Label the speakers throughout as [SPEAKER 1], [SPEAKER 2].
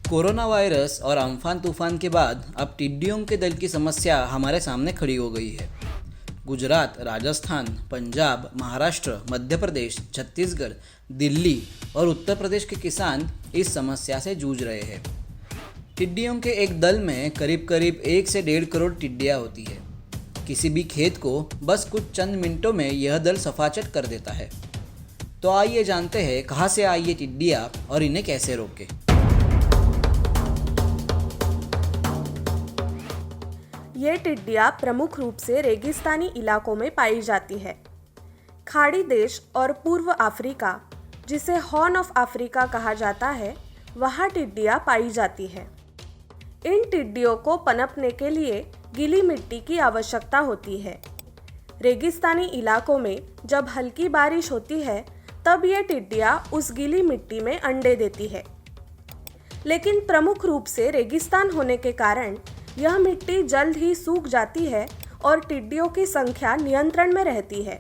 [SPEAKER 1] Corona virus और Amphan तूफान के बाद अब टिड्डियों के दल की समस्या हमारे सामने खड़ी हो गई है। गुजरात, राजस्थान, पंजाब, महाराष्ट्र, मध्य प्रदेश, छत्तीसगढ़, दिल्ली और उत्तर प्रदेश के किसान इस समस्या से जूझ रहे हैं। टिड्डियों के एक दल में करीब करीब 1 से 1.5 करोड़ टिड्डियाँ होती है। किसी भी खेत को बस कुछ चंद मिनटों में यह दल सफाचट कर देता है। तो आइए जानते हैं कहाँ से आई ये टिड्डियाँ और इन्हें कैसे रोकें।
[SPEAKER 2] ये टिड्डियाँ प्रमुख रूप से रेगिस्तानी इलाकों में पाई जाती है। खाड़ी देश और पूर्व अफ्रीका, जिसे हॉर्न ऑफ अफ्रीका कहा जाता है, वहाँ टिड्डियाँ पाई जाती है। इन टिड्डियों को पनपने के लिए गीली मिट्टी की आवश्यकता होती है। रेगिस्तानी इलाकों में जब हल्की बारिश होती है तब ये टिड्डियाँ उस गीली मिट्टी में अंडे देती है। लेकिन प्रमुख रूप से रेगिस्तान होने के कारण यह मिट्टी जल्द ही सूख जाती है और टिड्डियों की संख्या नियंत्रण में रहती है।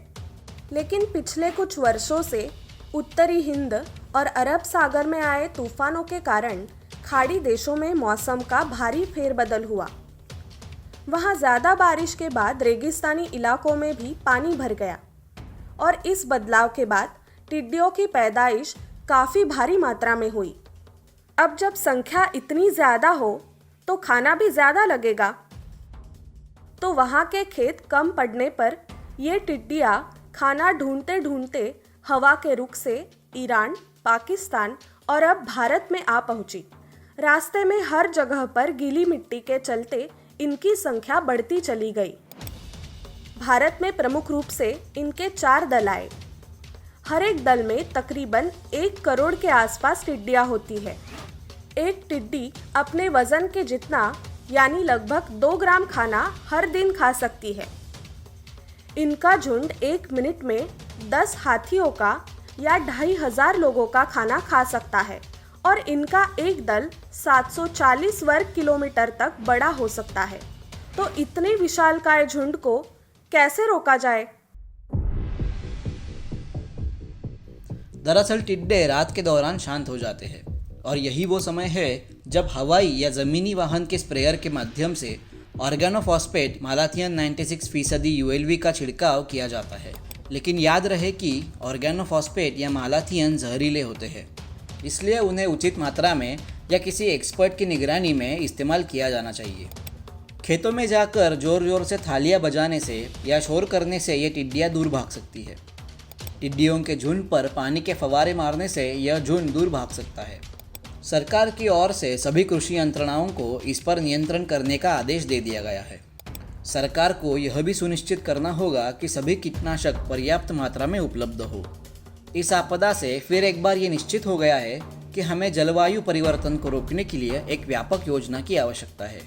[SPEAKER 2] लेकिन पिछले कुछ वर्षों से उत्तरी हिंद और अरब सागर में आए तूफानों के कारण खाड़ी देशों में मौसम का भारी फेरबदल हुआ। वहाँ ज़्यादा बारिश के बाद रेगिस्तानी इलाकों में भी पानी भर गया और इस बदलाव के बाद टिड्डियों की पैदाइश काफ़ी भारी मात्रा में हुई। अब जब संख्या इतनी ज़्यादा हो तो खाना भी ज़्यादा लगेगा। तो वहाँ के खेत कम पड़ने पर ये टिड्डियाँ खाना ढूंढते ढूंढते हवा के रुख से ईरान, पाकिस्तान और अब भारत में आ पहुँची। रास्ते में हर जगह पर गीली मिट्टी के चलते इनकी संख्या बढ़ती चली गई। भारत में प्रमुख रूप से इनके 4 दल आए। हर एक दल में तकरीबन 1 करोड़ के आसपास टिड्डियाँ होती है। एक टिड्डी अपने वजन के जितना यानी लगभग 2 ग्राम खाना हर दिन खा सकती है। इनका झुंड 1 मिनट में 10 हाथियों का या 2500 लोगों का खाना खा सकता है और इनका एक दल 740 वर्ग किलोमीटर तक बड़ा हो सकता है। तो इतने विशालकाय झुंड को कैसे रोका जाए?
[SPEAKER 1] दरअसल टिड्डे रात के दौरान शांत हो जाते हैं और यही वो समय है जब हवाई या ज़मीनी वाहन के स्प्रेयर के माध्यम से ऑर्गेनोफॉस्फेट मालाथियन 96% यूएलवी का छिड़काव किया जाता है। लेकिन याद रहे कि ऑर्गेनोफॉस्फेट या मालाथियन जहरीले होते हैं, इसलिए उन्हें उचित मात्रा में या किसी एक्सपर्ट की निगरानी में इस्तेमाल किया जाना चाहिए। खेतों में जाकर ज़ोर ज़ोर से थालियाँ बजाने से या शोर करने से ये टिड्डियाँ दूर भाग सकती है। टिड्डियों के झुंड पर पानी के फव्वारे मारने से यह झुंड दूर भाग सकता है। सरकार की ओर से सभी कृषि यंत्रणाओं को इस पर नियंत्रण करने का आदेश दे दिया गया है। सरकार को यह भी सुनिश्चित करना होगा कि सभी कीटनाशक पर्याप्त मात्रा में उपलब्ध हो। इस आपदा से फिर एक बार ये निश्चित हो गया है कि हमें जलवायु परिवर्तन को रोकने के लिए एक व्यापक योजना की आवश्यकता है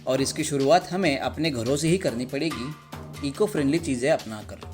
[SPEAKER 1] और इसकी शुरुआत हमें अपने घरों से ही करनी पड़ेगी, इको फ्रेंडली चीज़ें अपनाकर।